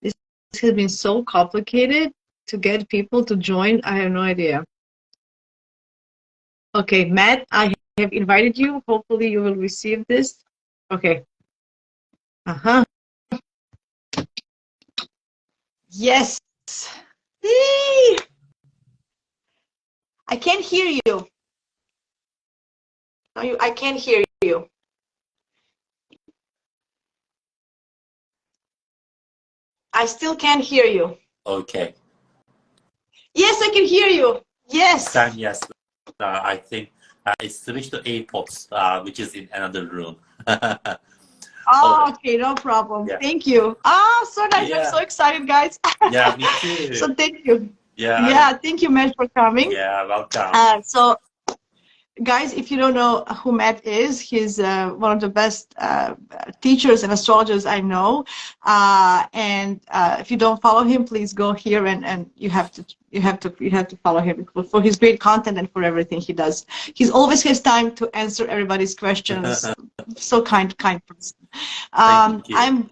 This has been so complicated to get people to join. I have no idea. Okay, Matt, I have invited you. Hopefully you will receive this. Okay. Uh-huh. Yes. Yay! I can't hear you. No, I can't hear you. I still can't hear you. Okay. Yes, I can hear you. Yes. Yes. I think it's switched to AirPods, which is in another room. Oh, okay, no problem. Yeah. Thank you. So nice. I'm Yeah. so excited, guys. Yeah, me too. So thank you. Yeah. Yeah, thank you, Matt, for coming. Yeah, welcome. So guys, if you don't know who Matt is, he's one of the best teachers and astrologers I know. And if you don't follow him, please go here and you have to follow him for his great content and for everything he does. He's always has time to answer everybody's questions. So kind person. Thank you. I'm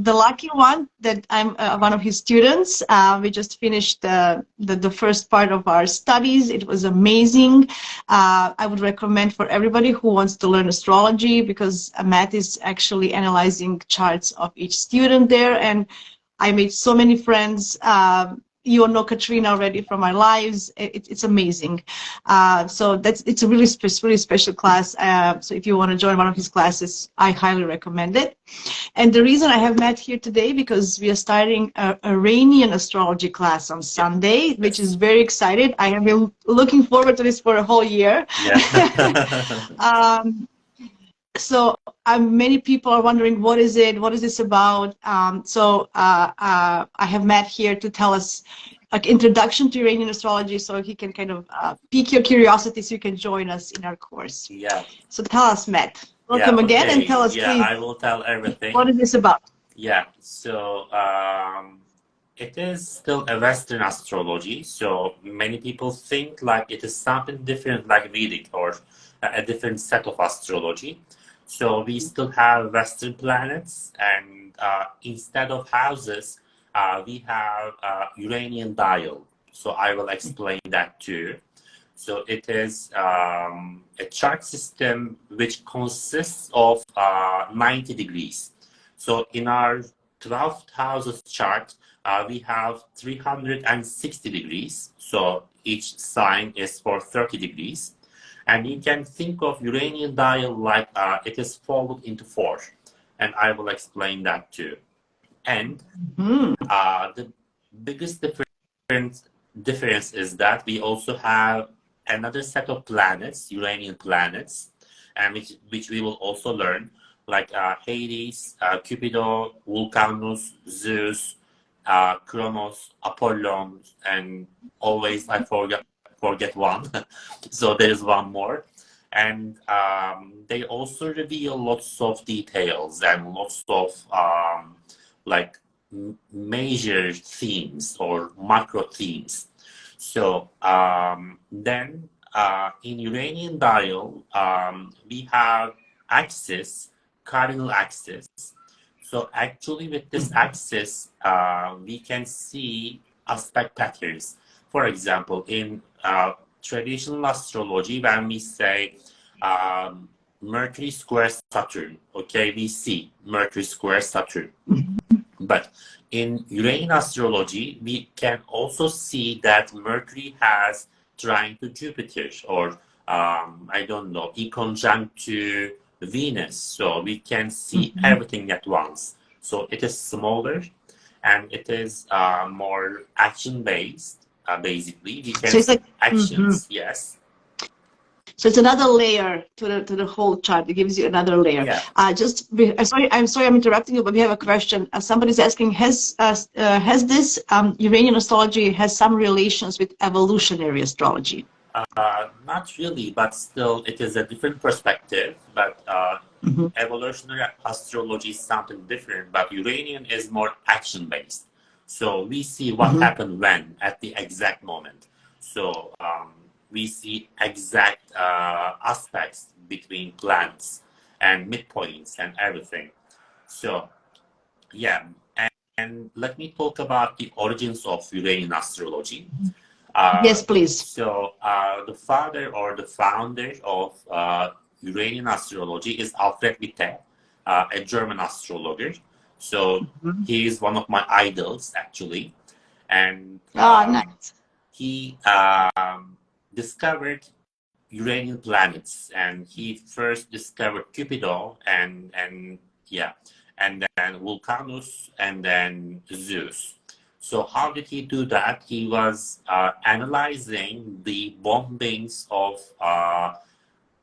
the lucky one that I'm one of his students. We just finished the first part of our studies. It was amazing. I would recommend for everybody who wants to learn astrology, because Matt is actually analyzing charts of each student there, and I made so many friends. You know Katrina already from our lives. It's amazing. So it's a really special class. So if you want to join one of his classes, I highly recommend it. And the reason I have Matt here today, because we are starting a Iranian astrology class on Sunday, which is very excited. I have been looking forward to this for a whole year. Yeah. So many people are wondering, what is it? What is this about? I have Matt here to tell us like introduction to Uranian astrology, so he can kind of pique your curiosity, so you can join us in our course. Yeah. So tell us, Matt. Welcome again, and tell us, please. I will tell everything. What is this about? Yeah. So it is still a Western astrology. So many people think like it is something different, like Vedic or a different set of astrology. So we still have Western planets, and instead of houses, we have Uranian dial. So I will explain that too. So it is a chart system which consists of 90 degrees. So in our 12th houses chart, we have 360 degrees. So each sign is for 30 degrees. And you can think of Uranian dial like it is folded into four. And I will explain that too. And the biggest difference is that we also have another set of planets, Uranian planets, and which we will also learn, like Hades, Cupido, Vulcanus, Zeus, Kronos, Apollon, and always I forget one. So there is one more. And they also reveal lots of details and lots of like major themes or macro themes. So then in Uranian dial, we have axis, cardinal axis. So actually with this axis, we can see aspect patterns. For example, in traditional astrology, when we say Mercury square Saturn, okay, we see Mercury square Saturn. But in Uranian astrology, we can also see that Mercury has trine to Jupiter, or I don't know, in conjunct to Venus. So we can see everything at once. So it is smaller and it is more action-based. Basically, we can see actions. Yes. So it's another layer to the whole chart. It gives you another layer. Yeah. I'm sorry I'm interrupting you, but we have a question. Somebody's asking, has this Uranian astrology has some relations with evolutionary astrology? Not really, but still, it is a different perspective. But evolutionary astrology is something different. But Uranian is more action-based. So we see what happened when at the exact moment. So we see exact aspects between planets and midpoints and everything. So Yeah, and let me talk about the origins of Uranian astrology. Yes, please. The father or the founder of Uranian astrology is Alfred Witte, a German astrologer. So Mhm. he is one of my idols, actually. And Ah, nice. he discovered Uranian planets, and he first discovered Cupido and yeah, and then Vulcanus, and then Zeus. So how did he do that? He was analyzing the bombings of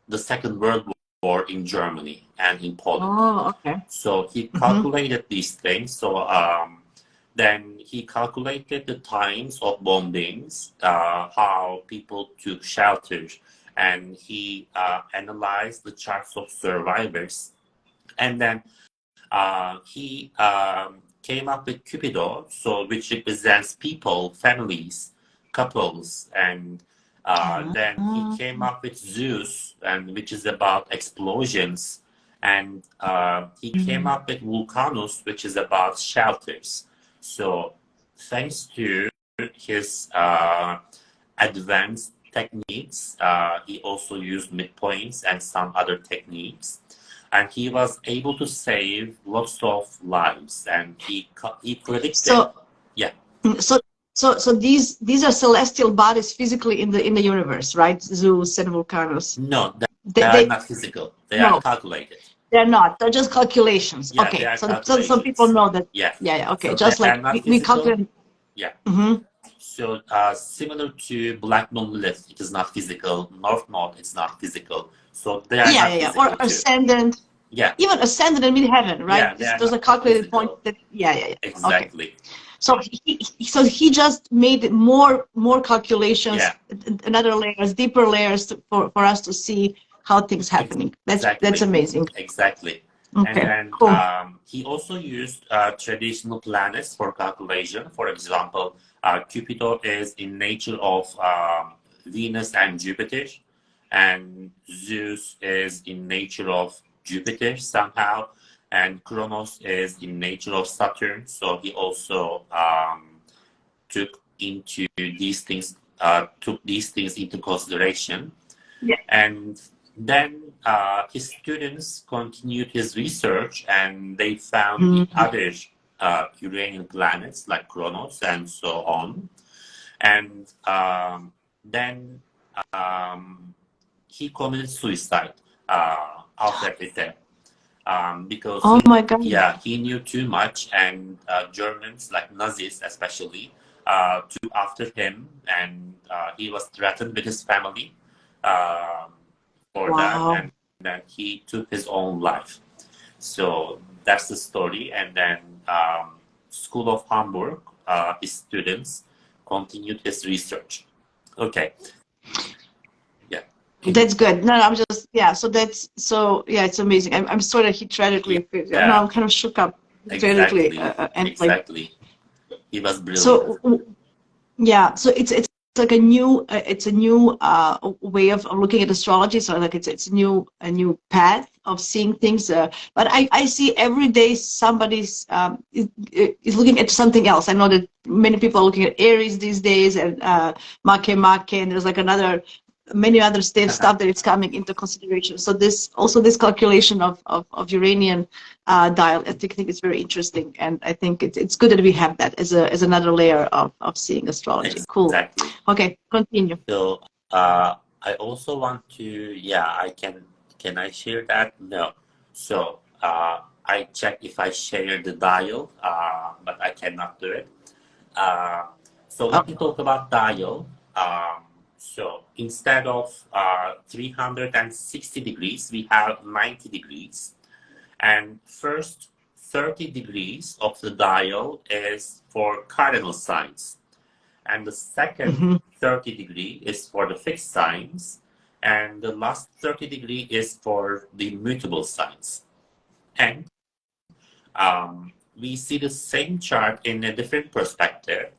the Second World War in Germany and in Poland. Oh, okay. So he Hmm. calculated these things. So then he calculated the times of bombings, how people took shelter, and he analyzed the charts of survivors. And then he came up with Cupido, so which represents people, families, couples, and then he Ah. came up with Zeus, and which is about explosions, and he came Mhm. up with Vulcanus, which is about shelters. So thanks to his advanced techniques, he also used midpoints and some other techniques, and he was able to save lots of lives. And he predicted, So, yeah, so, so these are celestial bodies physically in the universe, right? Zeus and Vulcanus. no, they are They not physical; they are no, calculated. they're not. They're just calculations. Yeah, they Okay. are So some people calculations. know that. Yeah, Yeah, yeah. Okay. so they Just are like not we physical. calculate. Yeah. Hmm. So similar to Black Moon Lilith, it is not physical. North Node, it's not physical. So they are Yeah, not yeah, yeah. Or physical too. ascendant, Yeah, even ascendant and mid-heaven, right? yeah, they are Those are not calculated points physical. that, yeah, yeah, yeah. Okay. Exactly. So he just made more calculations, Yeah, another layers, deeper layers for us to see how things happening. That's exactly. amazing. Exactly. And Okay, then cool. he also used traditional planets for calculation. For example, Cupido is in nature of Venus and Jupiter, and Zeus is in nature of Jupiter somehow, and Kronos is in nature of Saturn. So he also took into these things took these things into consideration. Yeah. And then his students continued his research, and they found the Mhm. other Uranian planets like Kronos and so on. And then he committed suicide, Alfred Witte, because Oh my God. he knew too much, and Germans, like Nazis especially, took after him, and he was threatened with his family um, for that, and Wow. then he took his own life. So that's the story. And then School of Hamburg, his students continued his research. Okay, yeah. Can you? That's good. No, I'm just, yeah. So yeah. It's amazing. I'm sorry that he tragically failed. No, Yeah, I'm kind of shook up. Tragically, exactly, and like exactly. He was brilliant. so. Yeah, so it's like a new it's a new way of looking at astrology. So like it's a new path of seeing things. But I see every day somebody's is looking at something else. I know that many people are looking at Aries these days and Make, and there's like another many other stuff that it's coming into consideration. So this calculation of Uranian dial, I think it's very interesting, and I think it's good that we have that as another layer of seeing astrology. Cool. Exactly. Okay, continue. So I also want to, yeah, can I share that? No. So I check if I share the dial, but I cannot do it. Uh, so Oh, let me talk about dial. So instead of 360 degrees, we have 90 degrees. And first 30 degrees of the dial is for cardinal signs. And the second hmm 30 degree is for the fixed signs. And the last 30 degree is for the mutable signs. And we see the same chart in a different perspective.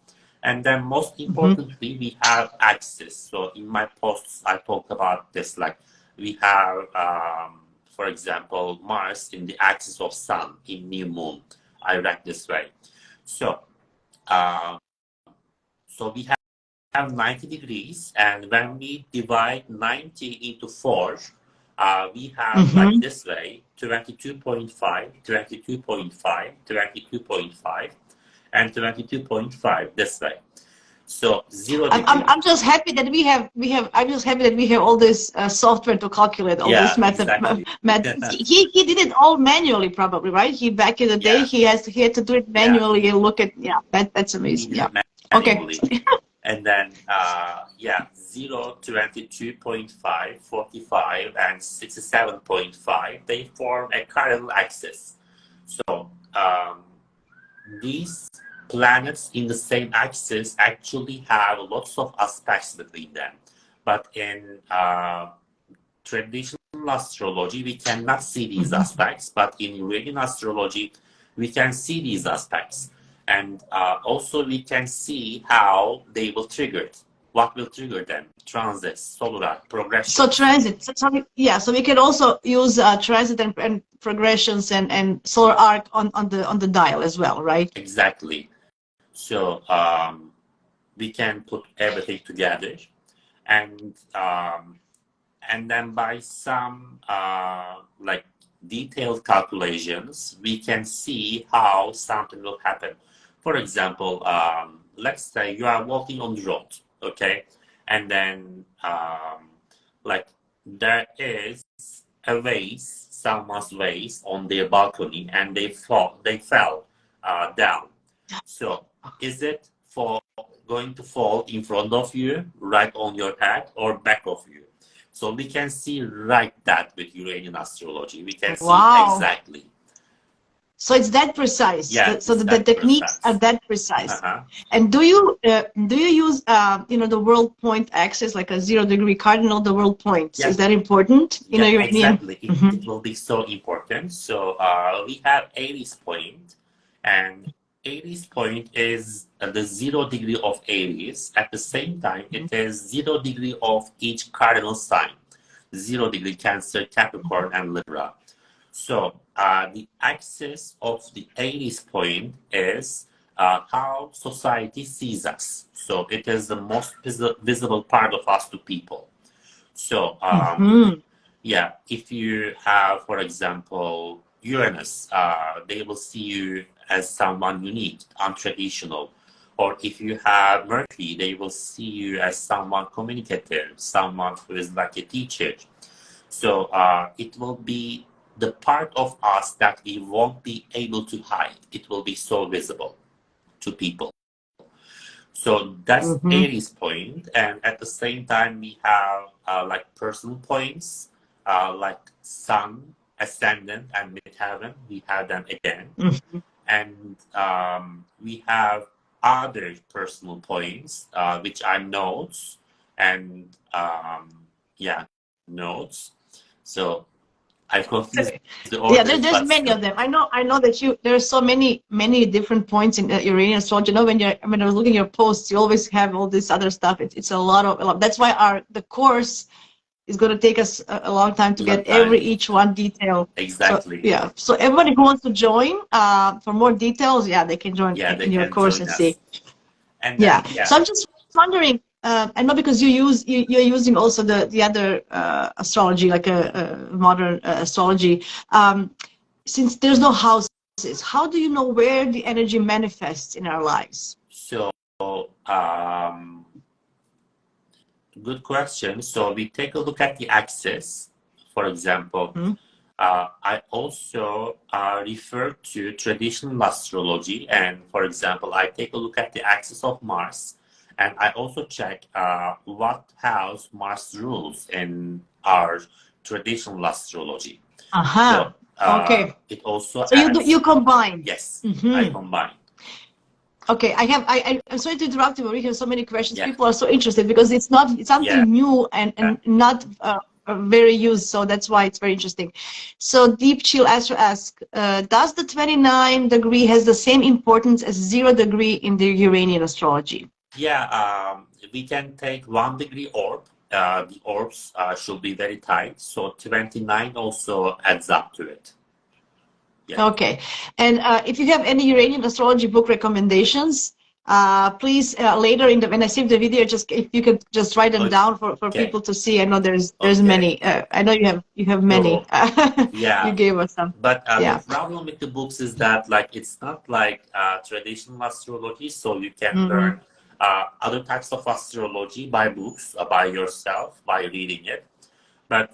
And then most hmm importantly, we have axis. So in my posts, I talked about this, like we have, for example, Mars in the axis of Sun in new moon. I write this way. So, uh, so we have 90 degrees, and when we divide 90 into 4, we have like this way, 22.5, 22.5, 22.5, and 22.5 this way. So 0 degree. I'm just happy that I'm just happy that we have all this software to calculate all this Exactly. He did it all manually, probably, right? He back in the day he had to do it manually and look at that's amazing. He did it manually. Okay. And then 0, 22.5, 45, and 67.5, they form a cardinal axis. So these planets in the same axis actually have lots of aspects between them. But in traditional astrology, we cannot see these aspects, but in Uranian astrology, we can see these aspects. And also we can see how they will trigger it. What will trigger them? Transits, solar progression. So transit. So we can also use transit and progressions and solar arc on the dial as well, right? Exactly. So we can put everything together, and then by some like detailed calculations, we can see how something will happen. For example, let's say you are walking on the road, okay, and then like there is a vase, someone's vase on their balcony, and they fell down. So is it going to fall in front of you, right on your head, or back of you? So we can see right that with Uranian astrology. We can see exactly. So it's that precise. Yeah. So the techniques are that precise. And do you use the world point axis, like a 0 degree cardinal, the world points? Is that important in a Uranian? Exactly. It will be so important. So we have Aries point, and Aries point is the 0 degree of Aries. At the same time, it is 0 degree of each cardinal sign. 0 degree Cancer, Capricorn, and Libra. So the axis of the Aries point is how society sees us. So it is the most visible part of us to people. So if you have, for example, Uranus, they will see you as someone unique, untraditional. Or if you have Mercury, they will see you as someone communicative, someone who is like a teacher. So it will be the part of us that we won't be able to hide. It will be so visible to people. So that's Aries point. And at the same time, we have like personal points, like Sun, Ascendant, and Midheaven. We have them again. And we have other personal points, which are nodes, and nodes. So I confused the order. There's many of them. I know that there are so many different points in Uranian astrology. When I was looking at your posts, you always have all this other stuff. It's a lot. That's why the course is going to take us a long time to get each one detail. Exactly. So everybody who wants to join for more details, they can join in your course and see. And then, So I'm just wondering. I know because you're using also the other astrology, like a modern astrology. Since there's no houses, how do you know where the energy manifests in our lives? So, good question. So we take a look at the axis, for example. I also refer to traditional astrology, and for example, I take a look at the axis of Mars. And I also check what house Mars rules in our traditional astrology. So, it also so you combine. Yes, I combine. Okay, I'm sorry to interrupt you, but we have so many questions. People are so interested because it's something new and not very used, so that's why it's very interesting. So Deep Chill Astro asks, does the 29 degree has the same importance as 0 degree in the Uranian astrology? We can take 1 degree orb. The orbs should be very tight. So 29 also adds up to it. Yeah. Okay. And if you have any Uranian astrology book recommendations, please later in the when I save the video, just if you could just write them down for Okay. people to see. I know there's Okay. many. I know you have many. So yeah, You gave us some. but the Yeah. problem with the books is that like it's not like traditional astrology, so you can Hmm. learn other types of astrology by books, by yourself, by reading it. But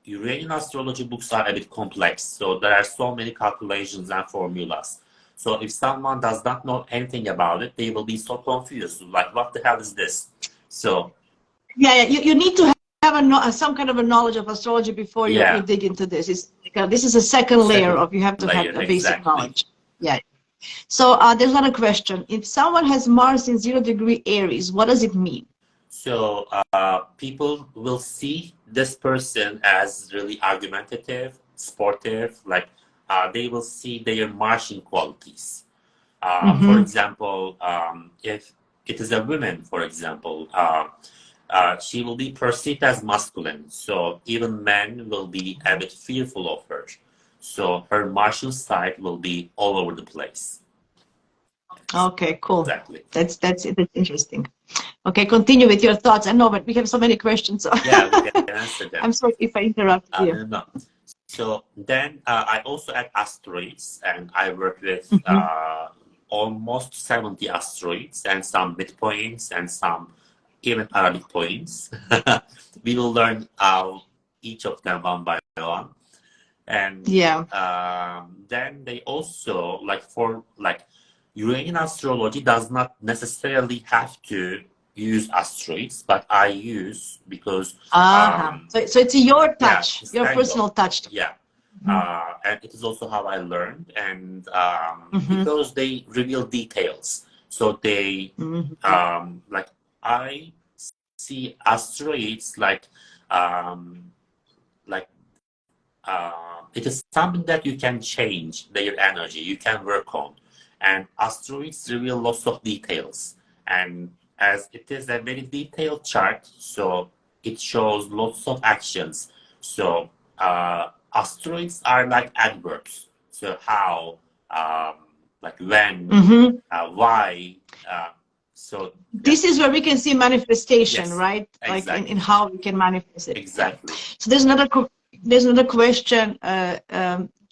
Uranian astrology books are a bit complex, so there are so many calculations and formulas. So if someone does not know anything about it, they will be so confused. Like, what the hell is this? So Yeah, you need to have some kind of a knowledge of astrology before you yeah, dig into this. It's like this is a second layer second of you have to have layer, a basic exactly. knowledge. Yeah. So there's another question. If someone has Mars in 0 degree Aries, what does it mean? So people will see this person as really argumentative, sportive, like they will see their Martian qualities. For Mm-hmm. example, if it is a woman, for example, she will be perceived as masculine. So even men will be a bit fearful of her. So her Martian side will be all over the place. Okay, cool. Exactly. That's interesting. Okay, continue with your thoughts. I know, but we have so many questions. So Yeah, we can answer them. I'm sorry if I interrupted you. No, no. So then I also add asteroids, and I work with Hmm. almost 70 asteroids and some midpoints and some even early points. We will learn each of them one by one. And Yeah. then they also, like for like Uranian astrology does not necessarily have to use asteroids, but I use because Uh-huh. So it's your yeah, touch, it's your kind of. personal touch. Yeah. And it is also how I learned, and Mm-hmm. because they reveal details. So they, Mm-hmm. like, I see asteroids um, like, it is something that you can change their energy, you can work on. And asteroids reveal lots of details. And as it is a very detailed chart, so it shows lots of actions. So asteroids are like adverbs. So how, like when, Mm-hmm. why. Uh, so yeah, This is where we can see manifestation, yes, right? Like in exactly, how we can manifest it. Yeah. exactly. So there's another question.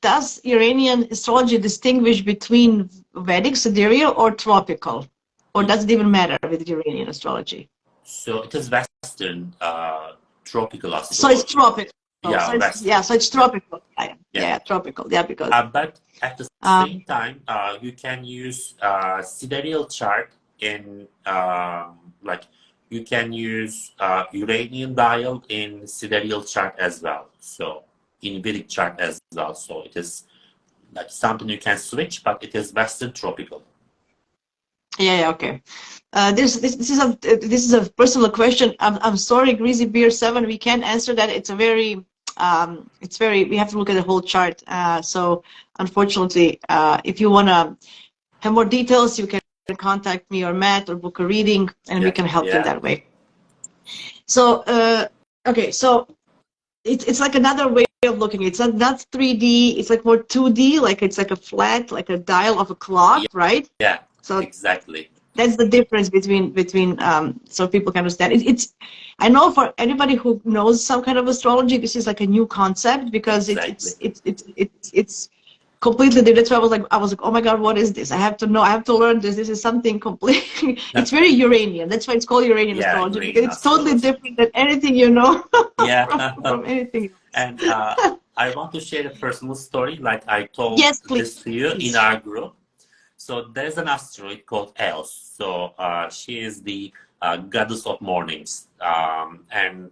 Does Iranian astrology distinguish between Vedic, sidereal, or tropical, or does it even matter with Iranian astrology? So it is Western tropical So it's astrology. tropical. So Yeah, it's Western. so it's Yeah, tropical. Yeah, yeah. tropical. Yeah, because But at the same um, time, you can use sidereal chart in like you can use Uranian dial in sidereal chart as well. So in Vedic chart as well. So it is like something you can switch, but it is Western tropical. yeah, okay. This is a personal question. I'm sorry, Greasy Beer 7. We can't answer that. It's very we have to look at the whole chart. So unfortunately, if you wanna have more details, you can contact me or Matt or book a reading, and we Yeah, can help you yeah, that way. So okay, so it's like another way of looking. It's not 3D. It's like more 2D. Like it's like a flat, like a dial of a yeah, clock, right? yeah, So exactly, that's the difference between so people can understand it's I know for anybody who knows some kind of astrology, this is like a new concept because exactly. it's completely different. That's why I was like, oh my god, what is this? I have to know, I have to learn this. This is something completely it's very Uranian. That's why it's called Uranian Yeah, astrology, because Uranian it's totally astrology. different than anything you know Yeah. from anything else. And I want to share a personal story, like I told Yes, please, this to you in please. our group. So there's an asteroid called Eos. So she is the goddess of mornings. And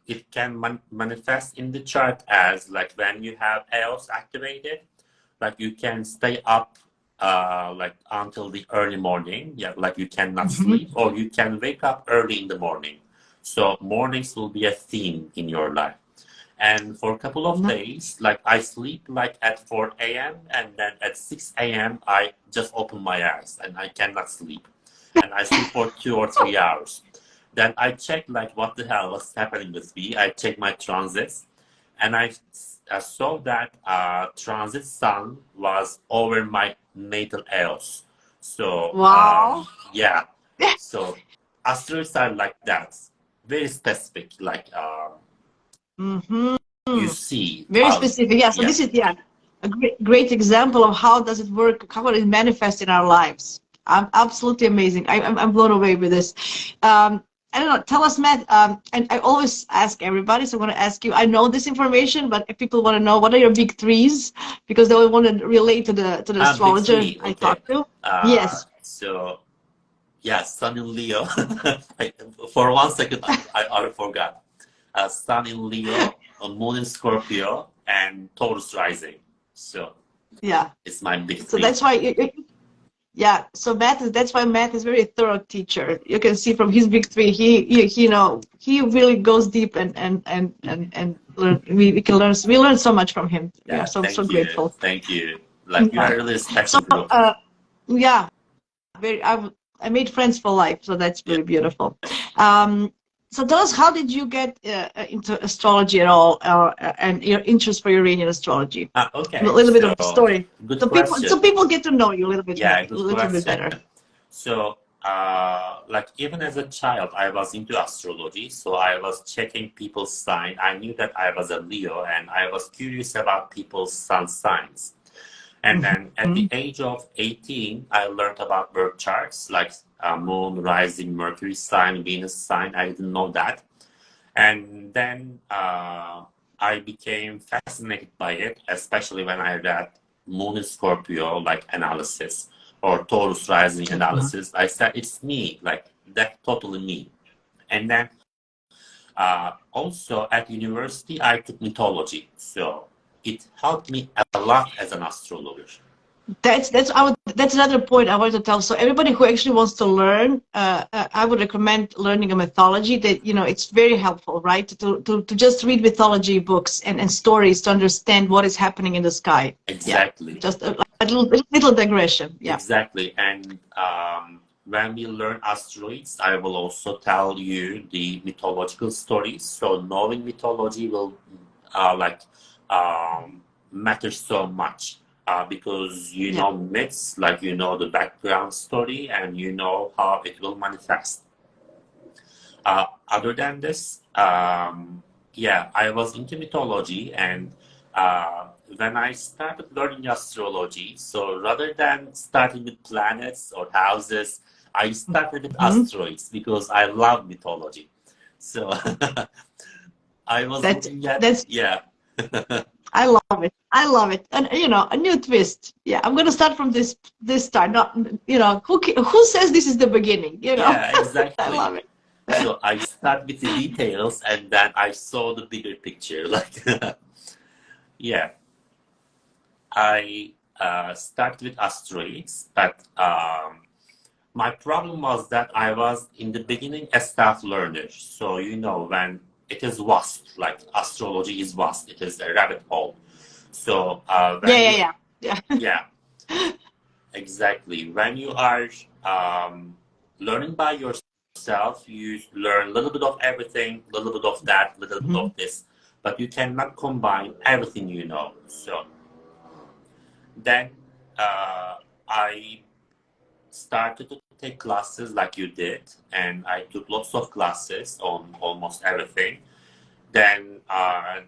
it can manifest in the chart as like when you have Eos activated, like you can stay up like until the early morning. Yeah, like you cannot Mhm. sleep, or you can wake up early in the morning. So mornings will be a theme in your life. And for a couple of No. days, like I sleep like at 4 a.m. and then at 6 a.m. I just open my eyes and I cannot sleep. And I sleep for 2 or 3 hours. Then I check like what the hell was happening with me. I check my transits and I I saw that transit sun was over my natal Eos. So Wow. yeah, so asteroids are like that, very specific. Like Mm-hmm. you see Very specific. Yeah. So yeah. this is a great example of how does it work, how it manifests in our lives. Absolutely amazing. I'm blown away with this. I don't know. Tell us, Matt. And I always ask everybody, so I want to ask you. I know this information, but if people want to know, what are your big threes? Because they will want to relate to the Big astrologer three. I Okay. talked to. Yes. So yeah, Sun in Leo. For 1 second, I forgot. Sun in Leo, Moon in Scorpio, and Taurus rising. So Yeah. it's my big So three. that's why yeah, so that's why Matt is very thorough teacher. You can see from his big three, he really goes deep and learn. We learn so much from him. We are Yeah, so thank you. grateful. Thank you. Like, you are Yeah. really a So special group. yeah, I made friends for life, so that's Yeah. really beautiful. So tell us, how did you get into astrology at all, and your interest for Uranian astrology? A Okay, little bit of so story, good so question. people get to know you a Yeah, good little bit question. better. So, like, even as a child, I was into astrology. So I was checking people's sign. I knew that I was a Leo, and I was curious about people's sun signs. And then at the Mhm. age of 18, I learned about birth charts, like Moon, Rising, Mercury sign, Venus sign. I didn't know that. And then I became fascinated by it, especially when I read Moon in Scorpio, like analysis, or Taurus rising analysis. I said, it's me, like that's totally me. And then also at university, I took mythology. So it helped me a lot as an astrologer. That's another point I wanted to tell. So everybody who actually wants to learn, I would recommend learning a mythology. That it's very helpful, right? To just read mythology books and stories to understand what is happening in the sky. Yeah, Exactly. just a little digression. Yeah. Exactly. And when we learn asteroids, I will also tell you the mythological stories. So knowing mythology will like matter so much because you Yeah. know myths, like you know the background story, and you know how it will manifest. Other than this, yeah, I was into mythology, and when I started learning astrology, so rather than starting with planets or houses, I started with Mhm. asteroids because I love mythology. So I was That's looking at, that's yeah, I love it. I love it. And a new twist. Yeah, I'm gonna start from this start. Not who says this is the beginning? yeah, I love exactly. it. So I start with the details, and then I saw the bigger picture. Like, yeah. I started with asteroids, but my problem was that I was in the beginning a staff learner. So when it is vast, like astrology is vast, it is a rabbit hole. So Yeah, when you, yeah, yeah, yeah, exactly. When you are learning by yourself, you learn a little bit of everything, a little bit of that, a little bit yeah. of this, but you cannot combine everything you know. So then I started to take classes like you did, and I took lots of classes on almost everything. Then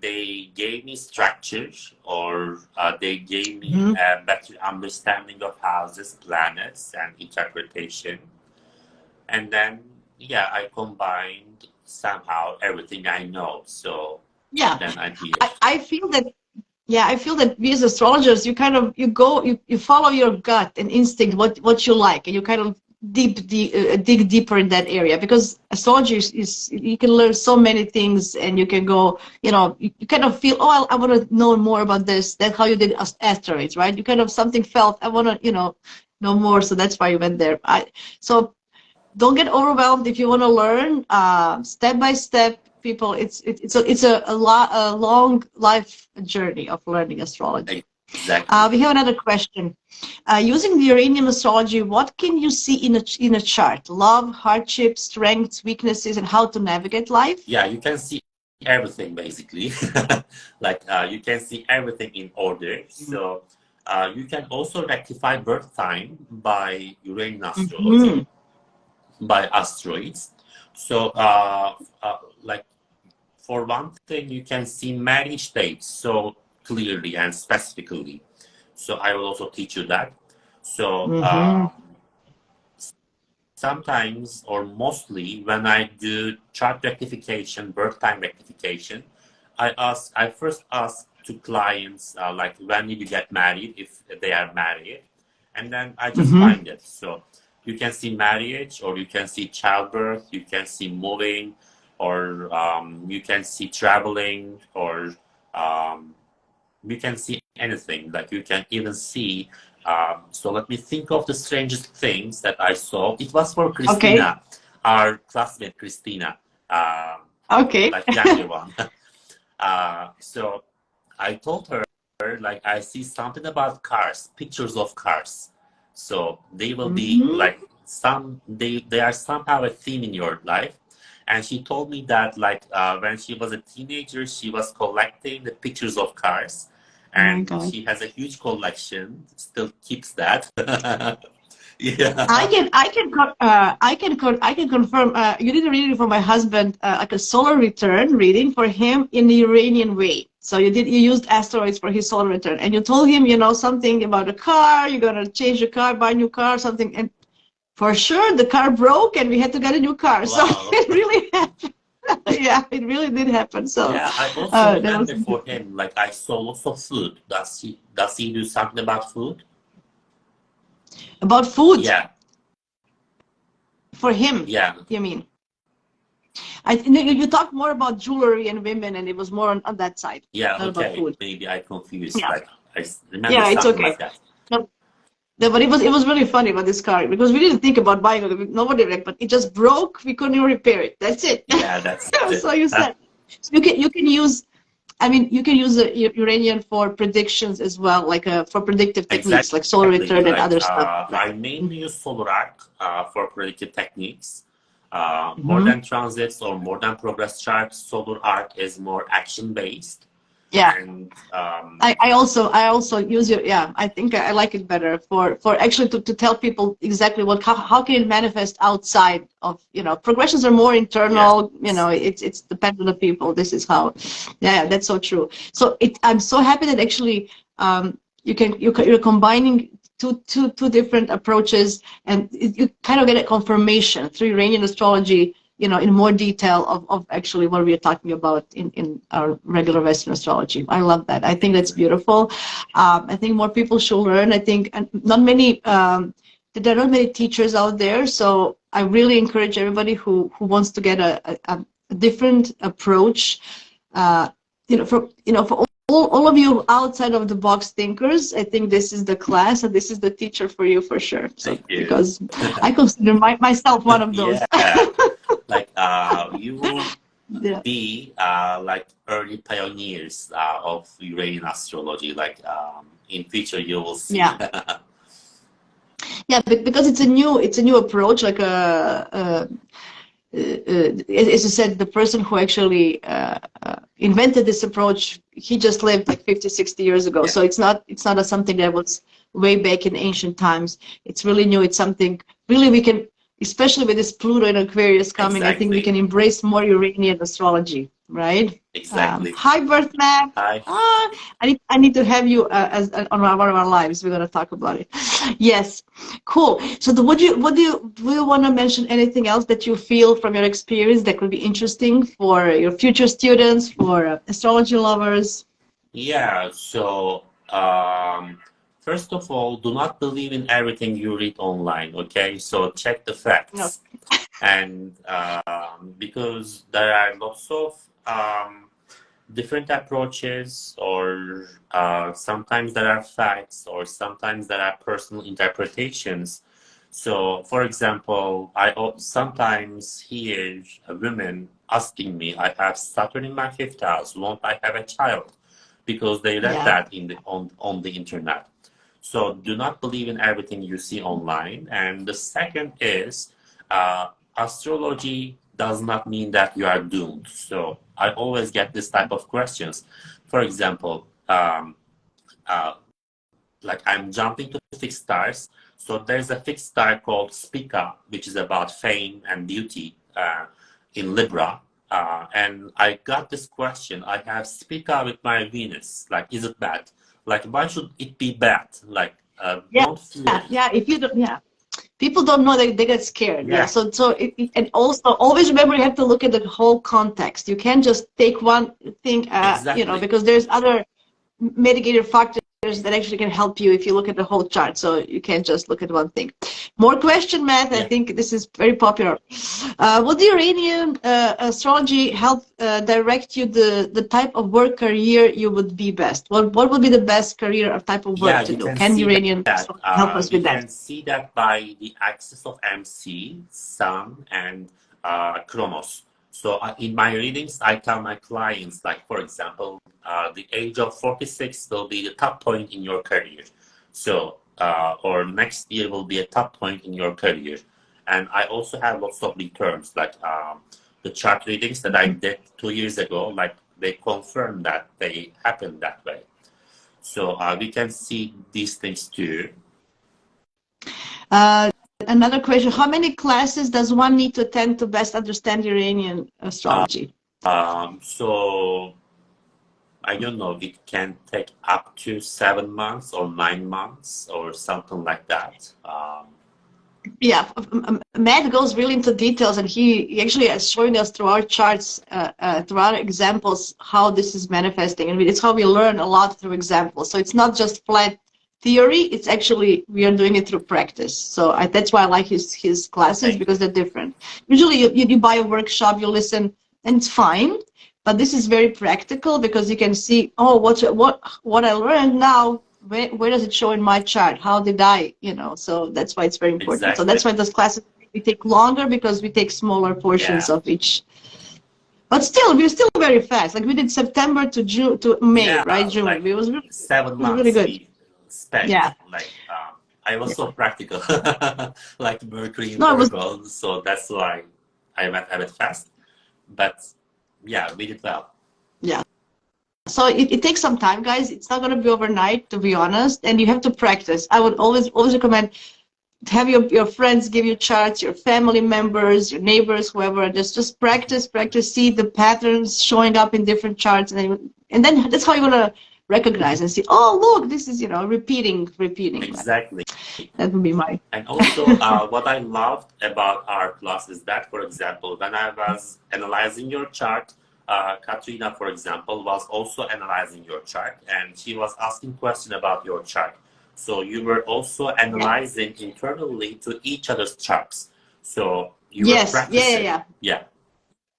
they gave me structure, or they gave me Mhm. a better understanding of houses, planets, and interpretation. And then, yeah, I combined somehow everything I know. So Yeah. then I'm here. I feel that. Yeah, I feel that we as astrologers, you kind of you follow your gut and instinct what you like, and you kind of dig deeper in that area, because astrology is you can learn so many things, and you can go, you kind of feel, oh, I want to know more about this. That's how you did asteroids, right? You kind of something felt, I want to know more, so that's why you went there. So don't get overwhelmed if you want to learn step by step. People, it's a long life journey of learning astrology. Exactly. We have another question. Using the Uranian astrology, what can you see in a chart? Love, hardship, strengths, weaknesses, and how to navigate life? Yeah, you can see everything basically. Like you can see everything in order. So you can also rectify birth time by Uranian astrology, Mm-hmm. by asteroids. So like for one thing, you can see marriage dates so clearly and specifically. So I will also teach you that. So Mm-hmm. sometimes or mostly when I do chart rectification, birth time rectification, I first ask to clients like when did you get married if they are married, and then I just Mm-hmm. find it. So you can see marriage, or you can see childbirth, you can see moving, or you can see traveling, or um, you can see anything. Like you can even see. So let me think of the strangest things that I saw. It was for Okay. Christina, our classmate Christina, Okay. like younger one. So I told her like I see something about cars, pictures of cars. So they will be Mm-hmm. like they are somehow a theme in your life. And she told me that like when she was a teenager, she was collecting the pictures of cars, Oh my and God. she has a huge collection. Still keeps that. Yeah. I can confirm. You did a reading for my husband, like a solar return reading for him in the Uranian way. So you used asteroids for his solar return, and you told him, something about a car. You're gonna change the car, buy a new car, something, and for sure the car broke, and we had to get a new car. So Wow. it really happened. Yeah, it really did happen. So Yeah, I also that was remember for him, like I saw lots of food. Does he do something about food? about food Yeah, for him. yeah, You mean? I think you talked more about jewelry and women, and it was more on that side, yeah. not about Okay, food. maybe I confused. Yeah, Like remember yeah, it's something okay. like that. No, no, but it was really funny about this car because we didn't think about buying it. Nobody like, but it just broke. We couldn't even repair it. That's it. Yeah, that's So it. you said so you can use. I mean, you can use the Uranian for predictions as well, like for predictive techniques, like solar Exactly. return and Like other stuff. I Right. mainly use solar arc for predictive techniques. More Mm-hmm. than transits or more than progress charts, solar arc is more action based, Yeah. and I also use it. Yeah, I think I like it better for actually to tell people exactly how can it manifest outside of progressions are more yes. internal. It's depends on the people. This is how. Yeah, that's so true. So I'm so happy that actually you're combining two different approaches, and you kind of get a confirmation through Iranian astrology, in more detail of actually what we are talking about in our regular Western astrology. I love that. I think that's beautiful. I think more people should learn. I think and not many, there are not many teachers out there. So I really encourage everybody who wants to get a different approach. Uh, for all of you outside of the box thinkers, I think this is the class and this is the teacher for you for sure. So Thank you. because I consider myself one of those. Yeah, like you will Yeah. be like early pioneers of Uranian astrology. Like in future, you will see. Yeah, yeah, because it's a new approach. Like as you said, the person who actually invented this approach, he just lived like 50, 60 years ago. Yeah, So it's not something that was way back in ancient times. It's really new. It's something really we can, especially with this Pluto and Aquarius coming, I think we exactly, can embrace more Uranian astrology, right? exactly. Hi, Birth Map. Hi. I need to have you as on one of our lives. We're gonna talk about it. Yes, cool. So do you want to mention anything else that you feel from your experience that could be interesting for your future students, for astrology lovers? Yeah. So first of all, do not believe in everything you read online. Okay, so check the No. facts, and because there are lots of different approaches, or sometimes there are facts, or sometimes there are personal interpretations. So, for example, sometimes hear a woman asking me, "I have Saturn in my fifth house. Won't I have a child?" Because they read Yeah. that on the internet. So, do not believe in everything you see online. And the second is astrology does not mean that you are doomed. So I always get this type of questions. For example, uh, like I'm jumping to fixed stars. So there's a fixed star called Spica, which is about fame and beauty in Libra. And I got this question. I have Spica with my Venus. Like, is it bad? Like, why should it be bad? Like, Yeah, don't fear it. yeah. If you don't, yeah. People don't know, they get scared. Yeah. Yeah, And also always remember you have to look at the whole context. You can't just take one thing, exactly. because there's other mitigating factors that actually can help you if you look at the whole chart. So you can't just look at one thing. More question, Matt. I Yeah. think this is very popular. Would the Uranian astrology help direct you the type of work career you would be best? What would be the best career or type of work Yeah, to we do? can Can see Uranian that. astrology help us We with that? can see that by the axis of MC, Sun, and Chronos. So in my readings, I tell my clients, like for example, the age of 46 will be the top point in your career. So, or next year will be a top point in your career. And I also have lots of returns, like the chart readings that I did 2 years ago, like they confirm that they happened that way. So we can see these things too. Uh, Another question: how many classes does one need to attend to best understand Uranian Uh, astrology? so I don't know, it can take up to 7 months or 9 months or something like that. Yeah, Matt goes really into details, and he actually is showing us through our charts, through our examples, how this is manifesting. And it's how we learn a lot through examples. So it's not just flat theory, it's actually, we are doing it through practice. So that's why I like his classes, Okay, because they're different. Usually you buy a workshop, you listen, and it's fine. But this is very practical because you can see, oh, what I learned now, where does it show in my chart? How did I, so that's why it's very important. So exactly. that's why those classes, we take longer because we take smaller Yeah, portions of each. But still, we're still very fast. Like we did September to June to May, yeah, right? June. like seven It was really months good. we spent. Yeah. Like I was so practical, like Mercury in No, it was, Virgo, so that's why I went a bit fast. But yeah, we did well. yeah. So it takes some time, guys. It's not going to be overnight, to be honest, and you have to practice. I would always recommend have your friends give you charts, your family members, your neighbors, whoever. Just practice, see the patterns showing up in different charts, and then that's how you're gonna recognize and see. Oh, look, this is repeating. Exactly. That would be my. And also, what I loved about our class is that, for example, when I was analyzing your chart, Katrina, for example, was also analyzing your chart, and she was asking questions about your chart. So you were also Yeah. analyzing internally to each other's charts. So you were Yes. Yeah. practicing. Yeah. Yeah,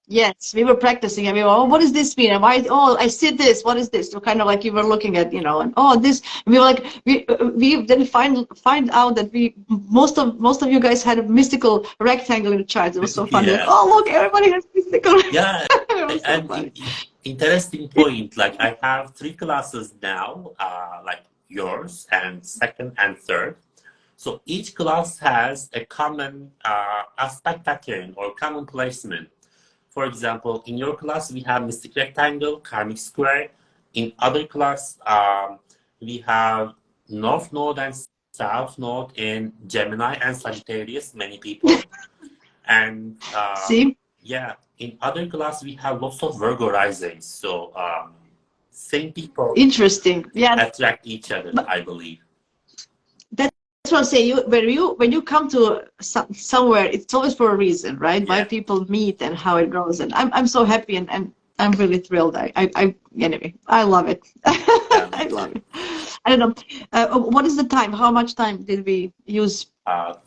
Yes, we were practicing, and we were, oh, what does this mean? And why? Oh, I see this. What is this? So kind of like you were looking at, and oh, this. And we were like, we then find out that most of you guys had a mystical rectangle in the chart. It was so funny. Like, yeah, oh, look, everybody has mystical. yeah. It was so And funny. interesting point, like I have three classes now, like yours and second and third. So each class has a common aspect pattern or common placement. For example, in your class, we have mystic rectangle, karmic square. In other class, we have north node and south node in Gemini and Sagittarius, many people. And See, yeah, in other class, we have lots of Virgo risings. So same people interesting. Yeah, attract each other, but I believe. that's what I'm saying. When you come to somewhere, it's always for a reason, right? Why Yeah. people meet and how it goes. And I'm so happy, and I'm really thrilled. Anyway, I love it. Yeah, me I too. love it. I don't know. What is the time? How much time did we use?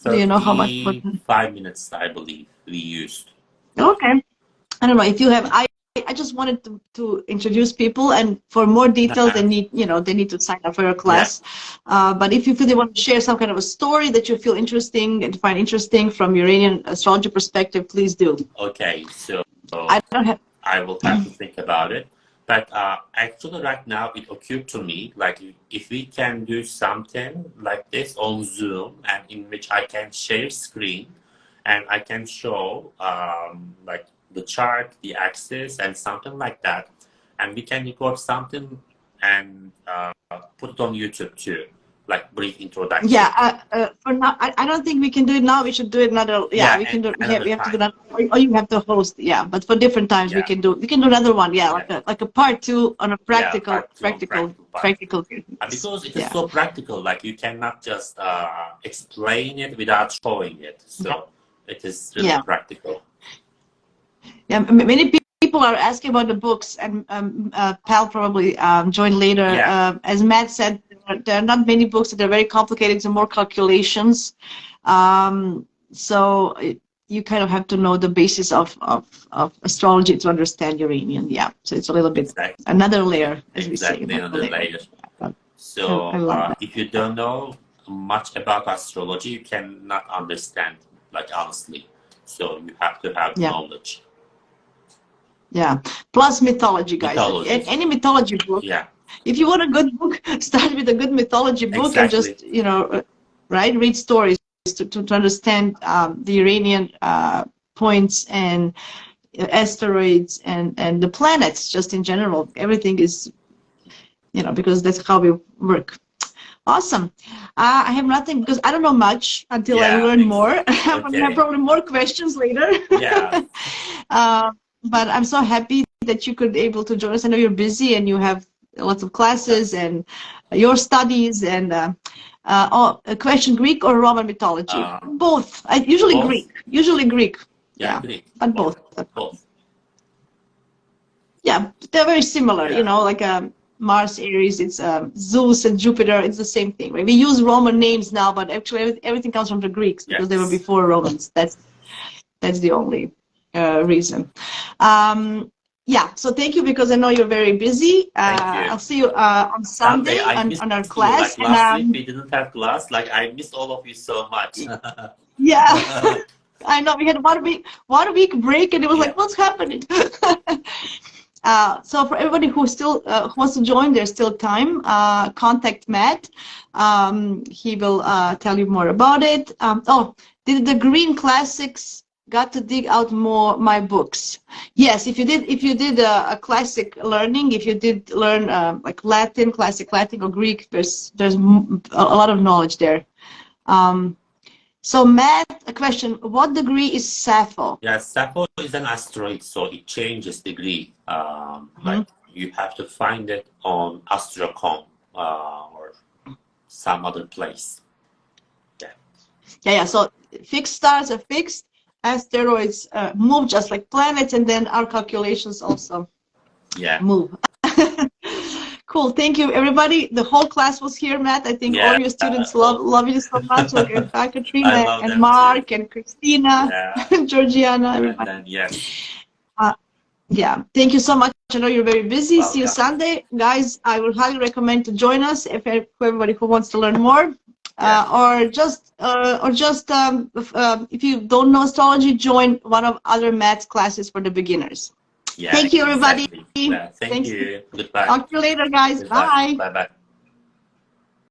Do you know how much? What? 35 minutes, I believe, we used. Okay. I don't know if you have. I just wanted to introduce people, and for more details, they need to sign up for your Yeah. class. But if you feel they want to share some kind of a story that you feel interesting and find interesting from Uranian astrology perspective, please do. Okay, so I don't have. I will have to think about it. But actually, right now, it occurred to me, like, if we can do something like this on Zoom and in which I can share screen and I can show like the chart, the axis, and something like that, and we can record something and put it on YouTube too, like brief introduction. Yeah, for now, I don't think we can do it now. We should do it another. Yeah, we can do. Yeah, we have to do that, or you have to host. Yeah, but for different times, we can do. We can do another one. Yeah, like a part 2 on a practical. Because it is so practical. Like you cannot just explain it without showing it. So it is really practical. Yeah, many people are asking about the books, and Pal probably joined later. As Matt said, there are not many books that are very complicated. Some more calculations. So you kind of have to know the basis of astrology to understand Uranian. Yeah, so it's a little bit another layer, as we say. Another layer. So if you don't know much about astrology, you cannot understand, like, honestly. So you have to have knowledge. Yeah, plus mythology, guys. Any mythology book. Yeah. If you want a good book, start with a good mythology book and just, you know, read stories to understand the Uranian points and asteroids and the planets just in general. Everything is, you know, because that's how we work. Awesome. I have nothing because I don't know much until I learn more. I'm going to have probably more questions later. Yeah. But I'm so happy that you could be able to join us. I know you're busy and you have lots of classes and your studies and a question, Greek or Roman mythology? Both. Usually Greek. Usually Greek. Yeah, Greek. But both. Both. Yeah, they're very similar. You know, like Mars, Aries. It's Zeus and Jupiter. It's the same thing. Right? We use Roman names now, but actually everything comes from the Greeks because they were before Romans. That's the only reason. Yeah, so thank you because I know you're very busy. I'll see you on Sunday on our class. Like last week we didn't have class. Like I missed all of you so much. Yeah, I know we had 1 week break, and it was like, what's happening? So for everybody who still wants to join, there's still time. Contact Matt. He will tell you more about it. Did the Green Classics got to dig out more my books? Yes, if you did a classic learning, if you did learn like Latin, classic Latin or Greek, there's a lot of knowledge there. So Matt, a question: what degree is Sappho? Yeah, Sappho is an asteroid, so it changes degree. Like you have to find it on Astro.com or some other place. Yeah. So fixed stars are fixed. Asteroids move just like planets, and then our calculations also move. Cool. Thank you, everybody. The whole class was here, Matt. I think all your students love you so much. Like Katrina and Mark and Christina and Georgiana, everybody. Yeah. Thank you so much. I know you're very busy. See you Sunday, guys. I would highly recommend to join us if everybody who wants to learn more. Or just if you don't know astrology, join one of other Matt's classes for the beginners. Thank you, everybody. Thank you. Goodbye. Talk to you later, guys. Goodbye. Bye. Bye.